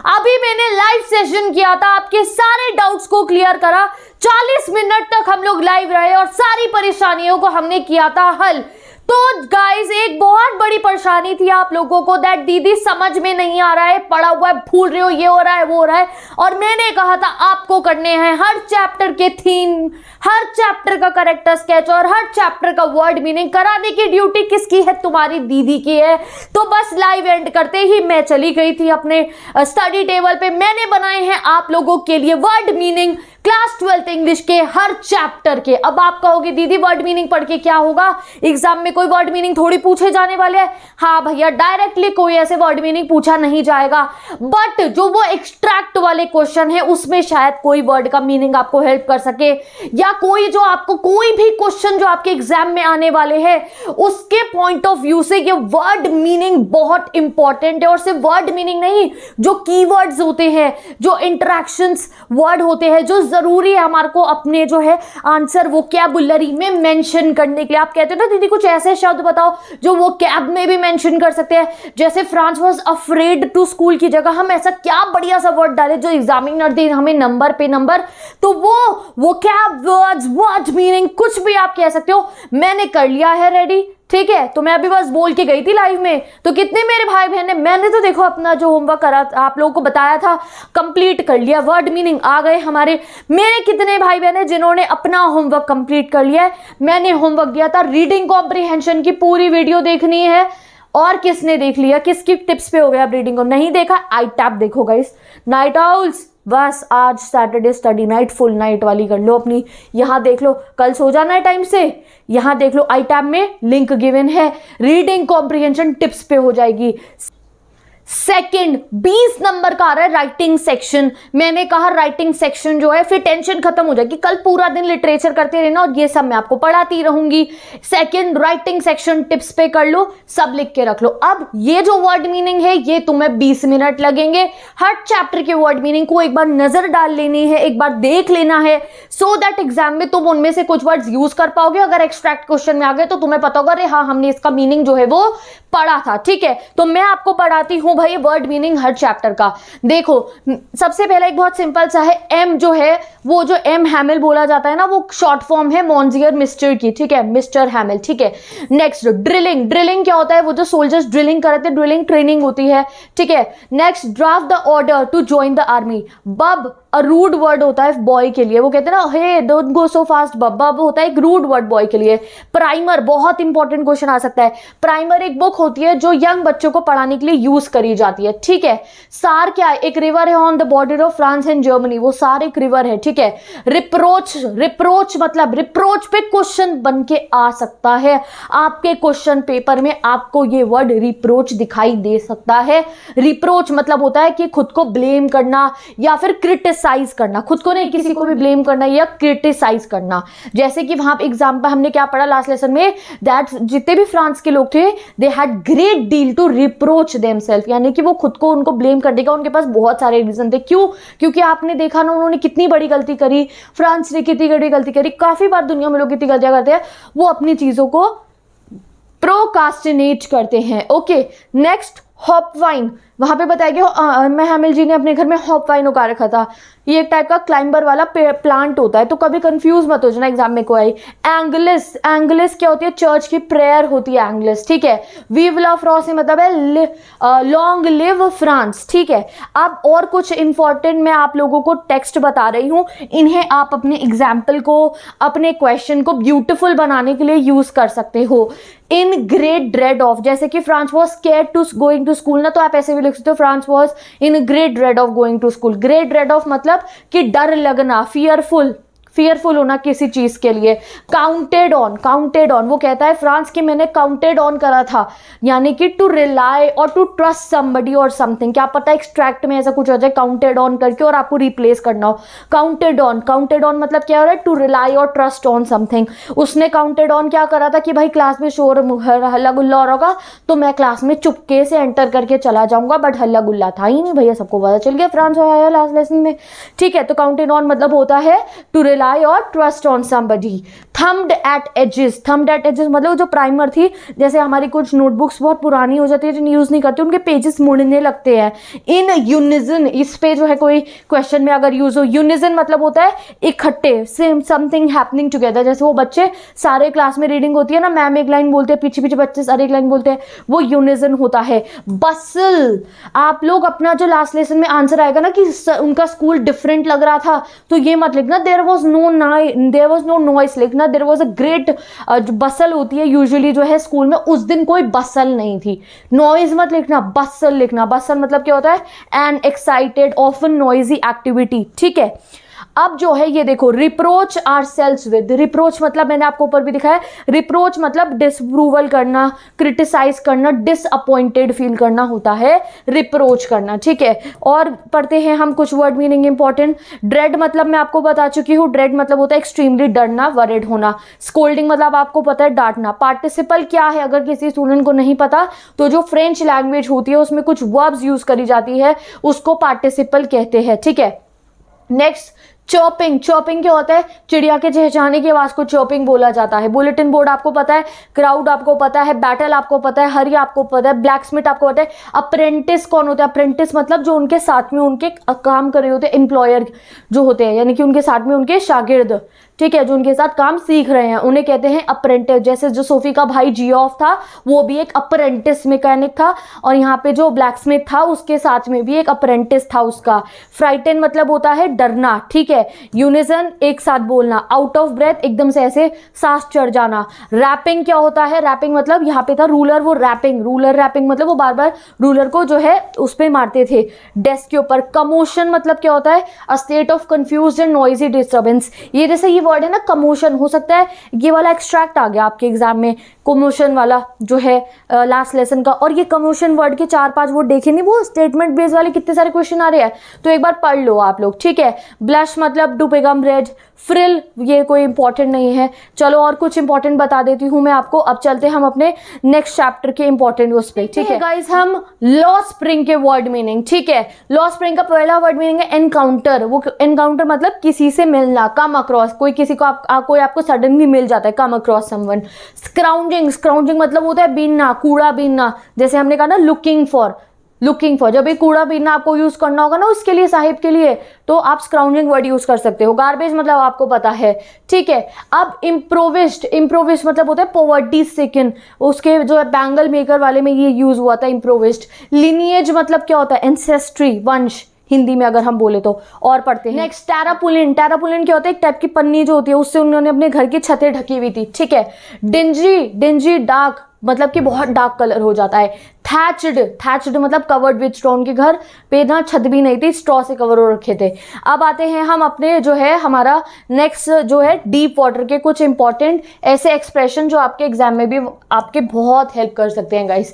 अभी मैंने live session किया था, आपके सारे डाउट्स को क्लियर करा। 40 मिनट तक हम लोग लाइव रहे और सारी परेशानियों को हमने किया था हल। तो गाइज एक बहुत बड़ी परेशानी थी आप लोगों को, दैट दीदी समझ में नहीं आ रहा है, पढ़ा हुआ है भूल रहे हो, ये हो रहा है वो हो रहा है। और मैंने कहा था आपको करने हैं हर चैप्टर के थीम, हर चैप्टर का करेक्टर स्केच और हर चैप्टर का वर्ड मीनिंग कराने की ड्यूटी किसकी है? तुम्हारी दीदी की है। तो बस लाइव एंड करते ही मैं चली गई थी अपने स्टडी टेबल पे। मैंने बनाए हैं आप लोगों के लिए word meaning class 12th English के हर चैप्टर के। अब आप कहोगे दीदी वर्ड मीनिंग पढ़ के क्या होगा, एग्जाम में कोई वर्ड मीनिंग थोड़ी पूछे जाने वाले हैं। हाँ भैया, डायरेक्टली कोई ऐसे वर्ड मीनिंग पूछा नहीं जाएगा, बट जो वो एक्सट्रैक्ट वाले क्वेश्चन है उसमें शायद कोई वर्ड का मीनिंग आपको हेल्प कर सके, या कोई जो आपको कोई भी क्वेश्चन जो आपके एग्जाम में आने वाले हैं उसके पॉइंट ऑफ व्यू से ये वर्ड मीनिंग बहुत इंपॉर्टेंट है। और सिर्फ वर्ड मीनिंग नहीं, जो कीवर्ड्स होते हैं, जो इंटरैक्शंस वर्ड होते हैं, जो जरूरी है हमारे को अपने जो है आंसर वोकैबुलरी में मेंशन करने के लिए। आप कहते हो ना दीदी कुछ ऐसे शब्द बताओ जो वोकैब में भी मेंशन कर सकते हैं, जैसे France was afraid to school की जगह हम ऐसा क्या बढ़िया सा वर्ड डाले जो एग्जामिनर दे हमें नंबर पे नंबर। तो वो वोकैब वर्ड्स, वर्ड मीनिंग कुछ भी आप कह सकते हो। मैंने कर लिया है रेडी, ठीक है। तो मैं अभी बस बोल के गई थी लाइव में, तो कितने मेरे भाई बहन ने, मैंने तो देखो अपना जो होमवर्क करा आप लोगों को बताया था कंप्लीट कर लिया, वर्ड मीनिंग आ गए हमारे। मेरे कितने भाई बहन है जिन्होंने अपना होमवर्क कंप्लीट कर लिया है? मैंने होमवर्क दिया था रीडिंग कॉम्प्रिहेंशन की पूरी वीडियो देखनी है। और किसने देख लिया? किसकी टिप्स पे हो गया आप रीडिंग को? नहीं देखा? आई टैप देखो गाइस, नाइट आउल्स। बस आज Saturday study night full night वाली कर लो अपनी, यहाँ देख लो, कल सो जाना है टाइम से, यहाँ देख लो आई टैब में लिंक गिवन है, रीडिंग कॉम्प्रिहेंशन टिप्स पे हो जाएगी। सेकंड 20 नंबर का आ रहा है राइटिंग सेक्शन। मैंने कहा राइटिंग सेक्शन जो है फिर टेंशन खत्म हो जाएगी, कल पूरा दिन लिटरेचर करते रहना और ये सब मैं आपको पढ़ाती रहूंगी। सेकंड राइटिंग सेक्शन टिप्स पे कर लो, सब लिख के रख लो। अब ये जो वर्ड मीनिंग है ये तुम्हें 20 मिनट लगेंगे। हर चैप्टर के वर्ड मीनिंग को एक बार नजर डाल लेनी है, एक बार देख लेना है, सो दैट एग्जाम में तुम उनमें से कुछ वर्ड्स यूज कर पाओगे। अगर एक्सट्रैक्ट क्वेश्चन में आ गए तो तुम्हें पता होगा अरे हाँ हमने इसका मीनिंग जो है वो पढ़ा था, ठीक है। तो मैं आपको पढ़ाती हूँ भाई वर्ड मीनिंग हर चैप्टर का। देखो सबसे पहले एक बहुत सिंपल सा है, एम जो है वो जो एम हैमिल बोला जाता है ना, वो शॉर्ट फॉर्म है मॉन्जियर मिस्टर की, ठीक है, मिस्टर हैमिल, ठीक है। नेक्स्ट ड्रिलिंग, ड्रिलिंग क्या होता है? वो जो सोल्जर्स ड्रिलिंग करते हैं, ड्रिलिंग ट्रेनिंग होती है, ठीक है। Next draft the order to join the army. बब अ रूड वर्ड होता है बॉय के लिए, वो कहते हैं ना हे डोंट गो सो फास्ट बब, बब होता है एक रूड वर्ड बॉय के लिए। प्राइमर, बहुत इंपॉर्टेंट क्वेश्चन आ सकता है। प्राइमर एक बुक होती है जो यंग बच्चों को पढ़ाने के लिए यूज करी जाती है, ठीक है। सार क्या है? एक रिवर है on the border of France and Germany, वो सार एक रिवर है, ठीक है। रिप्रोच, रिप्रोच मतलब रिप्रोच पे क्वेश्चन बन के आ सकता है आपके क्वेश्चन पेपर में, आपको ये वर्ड रिप्रोच दिखाई दे सकता है। रिप्रोच मतलब होता है कि खुद को ब्लेम करना या फिर क्रिटिसाइज करना, खुद को नहीं किसी को भी ब्लेम करना या क्रिटिसाइज करना। जैसे कि वहां एग्जाम्पल हमने क्या पढ़ा लास्ट लेसन में, दैट जितने भी फ्रांस के लोग थे they had great deal to reproach themselves, यानी कि वो खुद को उनको ब्लेम करने का उनके पास बहुत सारे रीजन थे। क्यों? क्योंकि आपने देखा ना उन्होंने कितनी बड़ी गलती करी, फ्रांस ने कितनी बड़ी गलती करी। काफी बार दुनिया में लोग कितनी गलतियां करते हैं, वो अपनी चीजों को प्रोकास्टिनेट करते हैं। ओके, नेक्स्ट हॉप वाइन, वहां पे बताया गया मैं हैमिल जी ने अपने घर में हॉप वाइन उगा रखा था। ये एक टाइप का क्लाइंबर वाला प्लांट होता है, तो कभी कंफ्यूज मत हो जाना एग्जाम में कोई। एंगलिस, एंगलिस क्या होती है? चर्च की प्रेयर होती है एंगलिस, ठीक है। वीव ला फ्रांस मतलब है लॉन्ग लिव फ्रांस, ठीक है। अब और कुछ इंपॉर्टेंट मैं आप लोगों को टेक्स्ट बता रही हूँ, इन्हें आप अपने एग्जाम्पल को, अपने क्वेश्चन को ब्यूटिफुल बनाने के लिए यूज कर सकते हो। इन ग्रेट ड्रेड ऑफ, जैसे कि France was scared to going to school ना, तो आप ऐसे भी लिख सकते हो France was in great dread of going to school. Great dread of मतलब कि डर लगना, फियरफुल, फियरफुल होना किसी चीज के लिए। काउंटेड ऑन, काउंटेड ऑन वो कहता है फ्रांस की मैंने काउंटेड ऑन करा था, यानी कि टू रिलाई और टू ट्रस्ट समबडी और समथिंग। क्या पता एक्सट्रैक्ट में ऐसा कुछ हो जाए काउंटेड ऑन करके और आपको रिप्लेस करना हो। काउंटेड ऑन, काउंटेड ऑन मतलब क्या हो रहा है? टू रिलाई और ट्रस्ट ऑन समथिंग। उसने काउंटेड ऑन क्या करा था कि भाई क्लास में शोर हल्ला गुल्ला हो रहा होगा तो मैं क्लास में चुपके से एंटर करके चला जाऊंगा, बट हल्ला गुल्ला था ही नहीं भैया, सबको पता चल गया फ्रांस आया लास्ट लेसन में, ठीक है। तो काउंटेड ऑन मतलब होता है टू रिलाई रिलाई और trust on somebody. Thumbed at edges, thumbed at edges मतलब जो प्राइमर थी, जैसे हमारी कुछ नोटबुक्स बहुत पुरानी हो जाती है जो यूज़ नहीं करते, उनके पेजेस मुड़ने लगते हैं। इन यूनिजन, इस पे जो है कोई क्वेश्चन में अगर यूज हो, यूनिजन मतलब होता है इकट्ठे, सेम समथिंग हैपनिंग टुगेदर। जैसे वो बच्चे सारे क्लास में रीडिंग होती है ना, मैम एक लाइन बोलते हैं, पीछे पीछे बच्चे सारे एक लाइन बोलते हैं, वो यूनिजन होता है। बसल, आप लोग अपना जो लास्ट लेसन में आंसर आएगा ना कि उनका स्कूल डिफरेंट लग रहा था, तो ये मत लिखना देयर वाज नो नॉइस, लिखना देयर वाज अ ग्रेट। बसल होती है यूजुअली जो है स्कूल में, उस दिन कोई बसल नहीं थी। नॉइज मत लिखना, बसल लिखना। बसल मतलब क्या होता है? An excited often noisy activity, ठीक है। अब जो है ये देखो, reproach ourselves with, reproach मतलब मैंने आपको ऊपर भी दिखाया, रिप्रोच मतलब डिसअप्रूवल करना, क्रिटिसाइज करना, डिसअपॉइंटेड फील करना होता है रिप्रोच करना, ठीक है। और पढ़ते हैं हम कुछ वर्ड मीनिंग इंपॉर्टेंट। ड्रेड मतलब मैं आपको बता चुकी हूँ, ड्रेड मतलब होता है एक्सट्रीमली डरना, वरिड होना। स्कोल्डिंग मतलब आपको पता है डांटना। पार्टिसिपल क्या है, अगर किसी स्टूडेंट को नहीं पता तो जो फ्रेंच लैंग्वेज होती है उसमें कुछ वर्ब्स यूज करी जाती है, उसको पार्टिसिपल कहते हैं, ठीक है। Next, chopping. चॉपिंग क्या होता है? चिड़िया के चहचहाने की आवाज को चॉपिंग बोला जाता है। बुलेटिन बोर्ड आपको पता है, क्राउड आपको पता है, बैटल आपको पता है, हरी आपको पता है, ब्लैकस्मिथ आपको पता है। अप्रेंटिस कौन होता है? अप्रेंटिस मतलब जो उनके साथ में उनके काम कर रहे होते हैं, एम्प्लॉयर जो होते हैं, यानी कि उनके साथ में उनके शागिर्द, ठीक है, जो उनके साथ काम सीख रहे हैं, उन्हें कहते हैं अप्रेंटिस। जैसे जो सोफी का भाई जियोफ था वो भी एक अप्रेंटिस मैकेनिक था, और यहाँ पे जो ब्लैकस्मिथ था उसके साथ में भी एक अप्रेंटिस था उसका। फ्राइटन मतलब होता है डरना, ठीक है। यूनिजन एक साथ बोलना। आउट ऑफ ब्रेथ एकदम से ऐसे सांस चढ़ जाना। रैपिंग क्या होता है? रैपिंग मतलब यहाँ पे था रूलर, वो रैपिंग, रूलर रैपिंग मतलब वो बार बार रूलर को जो है उस पे मारते थे डेस्क के ऊपर। कमोशन मतलब क्या होता है? A state of confused and noisy disturbance. ये जैसे ये वर्ड है ना कमोशन, हो सकता है ये वाला एक्सट्रैक्ट आ गया आपके एग्जाम में, कमोशन वाला जो है लास्ट लेसन का। और ये कमोशन वर्ड के 4-5 वर्ड देखे नहीं, वो स्टेटमेंट बेस्ड वाले कितने सारे क्वेश्चन आ रहे हैं, तो एक बार पढ़ लो आप लोग, ठीक है। ब्लश मतलब टू बिकम रेड। फ्रिल ये कोई इंपॉर्टेंट नहीं है। चलो और कुछ इंपॉर्टेंट बता देती हूँ मैं आपको। अब चलते हैं हम अपने नेक्स्ट चैप्टर के इंपॉर्टेंट उस पे, ठीक है गाइस। हम लॉ स्प्रिंग के वर्ड मीनिंग, ठीक है। लॉ स्प्रिंग का पहला वर्ड मीनिंग है एनकाउंटर। वो एनकाउंटर मतलब किसी से मिलना, कम अक्रॉस, कोई किसी को कोई आपको सडनली मिल जाता है, कम अक्रॉस समवन। स्क्राउंजिंग, स्क्राउंजिंग मतलब होता है बीनना, कूड़ा बीनना। जैसे हमने कहा ना लुकिंग फॉर, लुकिंग फॉर, जब ये कूड़ा बीनना आपको यूज करना होगा ना उसके लिए, साहिब के लिए, तो आप स्क्राउंजिंग वर्ड यूज कर सकते हो। गार्बेज मतलब आपको पता है, ठीक है। अब इम्प्रोविस्ड, इम्प्रोविस्ड मतलब होता है पॉवर्टी स्ट्रिकन, उसके जो है बैंगल मेकर वाले में ये यूज हुआ था इम्प्रोविस्ड। लिनिएज मतलब क्या होता है? एंसेस्ट्री, वंश, हिंदी में अगर हम बोले तो। और पढ़ते हैं नेक्स्ट, टेरापुलिन। टेरापुलिन क्या होता है? एक टाइप की पन्नी जो होती है, उससे उन्होंने अपने घर की छतें ढकी हुई थी, ठीक है। डिंजी, डिंजी डार्क मतलब कि बहुत डार्क कलर हो जाता है। थैच्ड, थैच्ड मतलब कवर्ड विद स्ट्रॉ, के घर पे ना छत भी नहीं थी, स्ट्रॉ से कवर हो रखे थे। अब आते हैं हम अपने जो है हमारा नेक्स्ट जो है डीप वाटर के कुछ इंपॉर्टेंट ऐसे एक्सप्रेशन जो आपके एग्जाम में भी आपके बहुत हेल्प कर सकते हैं गाइस।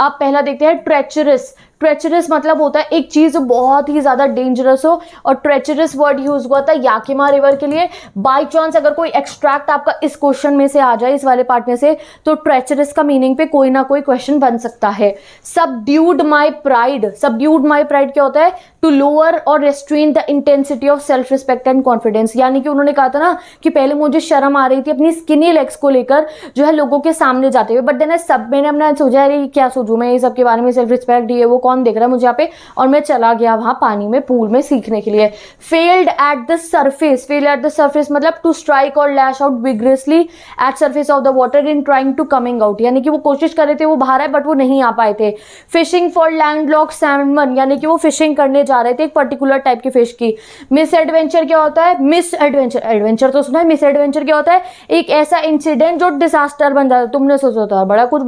आप पहला देखते हैं ट्रेचरस। ट्रेचरस मतलब होता है एक चीज बहुत ही ज्यादा डेंजरस हो, और ट्रेचरस वर्ड यूज हुआ था याकिमा रिवर के लिए। बाय चांस अगर कोई एक्सट्रैक्ट आपका इस क्वेश्चन में से आ जाए, इस वाले पार्ट में से, तो ट्रेचरस का मीनिंग पे कोई ना कोई क्वेश्चन बन सकता है। Subdued my pride, subdued my pride क्या होता है? टू लोअर और restrain the intensity of self respect and confidence. यानी कि उन्होंने कहा था ना कि पहले मुझे शर्म आ रही थी अपनी स्किनी लेग्स को लेकर जो है लोगों के सामने जाते हुए, बट देन मैंने अपना सोचा अरे क्या सोचूं मैं ये सब के बारे में, सेल्फ रिस्पेक्ट ये वो कौन देख रहा है मुझे यहाँ पे, और मैं चला गया वहां पानी में, पूल में सीखने के लिए। Flailed at the surface, flail at the surface मतलब टू स्ट्राइक और lash out vigorously at surface of the water in trying to coming out, यानी कि वो कोशिश कर रहे थे, वो बाहर आए बट वो नहीं आ पाए थे। फिशिंग फॉर लैंडलॉक सैल्मन, यानी कि वो फिशिंग करने जा रहे थे एक पर्टिकुलर टाइप की फिश की। मिस एडवेंचर क्या होता है? मिस एडवेंचर, एडवेंचर तो सुना है, मिस एडवेंचर क्या होता है? एक ऐसा इंसिडेंट जो डिजास्टर बन जाता है। तुमने सोचा था बड़ा कुछ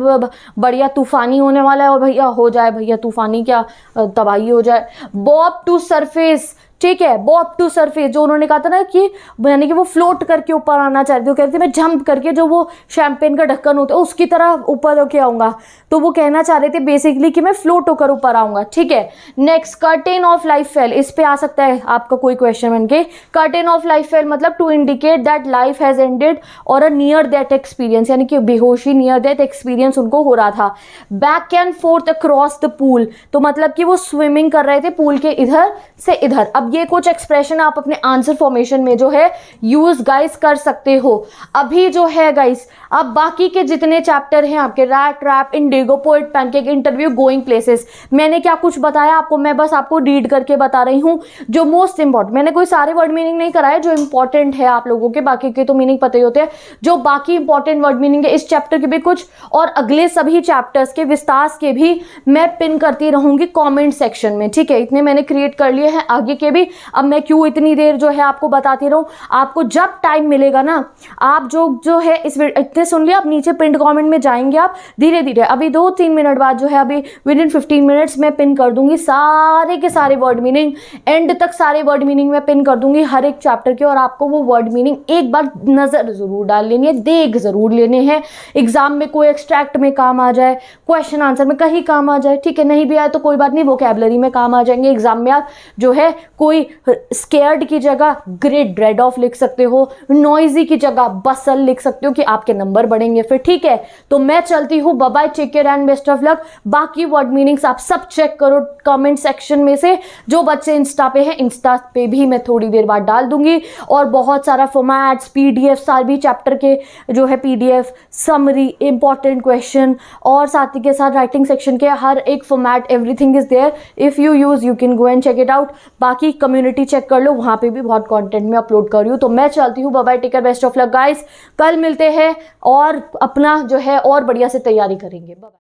बढ़िया तूफानी होने वाला है और भैया हो जाए, भैया तूफानी क्या तबाही हो जाए। बॉब टू सरफेस, ठीक है, बॉब टू सरफेस जो उन्होंने कहा था ना कि यानी कि वो फ्लोट करके ऊपर आना चाहते थे, कहते थे मैं जंप करके जो वो शैंपेन का ढक्कन होता है उसकी तरह ऊपर होके आऊंगा, तो वो कहना चाह रहे थे बेसिकली कि मैं फ्लोट होकर ऊपर आऊंगा, ठीक है। Next, curtain of life fell, इस पे आ सकता है आपका कोई क्वेश्चन बनके। कर्टेन ऑफ लाइफ फेल मतलब to indicate that life has ended और अ नियर दैट एक्सपीरियंस, यानी कि बेहोशी नियर दैट एक्सपीरियंस उनको हो रहा था। Back and fourth across the pool, तो मतलब कि वो स्विमिंग कर रहे थे पूल के इधर से इधर। अब अब ये कुछ एक्सप्रेशन आप अपने आंसर फॉर्मेशन में जो है यूज गाइस कर सकते हो। अभी जो है गाइस, अब बाकी के जितने चैप्टर हैं आपके, rat rap, indigo, poet, pancake, interview, going places, मैंने क्या कुछ बताया आपको, मैं बस आपको रीड करके बता रही हूँ जो मोस्ट इंपॉर्टेंट, मैंने कोई सारे वर्ड मीनिंग नहीं कराए, जो इंपॉर्टेंट है आप लोगों के, बाकी के तो मीनिंग पता ही होते हैं, जो बाकी इंपॉर्टेंट वर्ड मीनिंग है इस चैप्टर के भी कुछ और अगले सभी चैप्टर्स के विस्तार के भी मैं पिन करती रहूंगी कमेंट सेक्शन में, ठीक है। इतने मैंने क्रिएट कर लिए हैं, आगे के भी। अब मैं क्यों इतनी देर जो है आपको बताती रहूं, आपको जब टाइम मिलेगा ना, आप जो है इस इतने सुन लिया, आप नीचे पिन कमेंट में जाएंगे, आप धीरे धीरे अभी 2-3 मिनट बाद जो है, अभी विद इन 15 मिनट्स मैं पिन कर दूंगी सारे के सारे वर्ड मीनिंग, एंड तक सारे वर्ड मीनिंग में पिन कर दूंगी हर एक चैप्टर के, और आपको वो वर्ड मीनिंग एक बार नजर जरूर डाल लेनी है, देख जरूर लेने हैं, एग्जाम में कोई एक्सट्रैक्ट में काम आ जाए, क्वेश्चन आंसर में कहीं काम आ जाए, ठीक है। नहीं भी आए तो कोई बात नहीं, वोकैबुलरी में काम आ जाएंगे, एग्जाम में आप जो है कोई स्केयर्ड की जगह ग्रेट ड्रेड ऑफ लिख सकते हो, नॉइजी की जगह बसल लिख सकते हो कि आपके नंबर बढ़ेंगे फिर, ठीक है। तो मैं चलती हूँ, bye bye, take care and best of luck. बाकी वर्ड मीनिंग्स आप सब चेक करो कमेंट सेक्शन में से, जो बच्चे इंस्टा पे हैं, इंस्टा पे भी मैं थोड़ी देर बाद डाल दूंगी, और बहुत सारा फॉर्मेट्स, पीडीएफ, सारे चैप्टर के जो है पीडीएफ, समरी, इंपॉर्टेंट क्वेश्चन, और साथ ही के साथ राइटिंग सेक्शन के हर एक format, everything is there, if you use you can go and check it out. बाकी कम्युनिटी चेक कर लो, वहां पे भी बहुत कंटेंट में अपलोड कर रही हूँ। तो मैं चलती हूँ, bye bye, take care, best of luck guys. कल मिलते हैं और अपना जो है और बढ़िया से तैयारी करेंगे। बाय।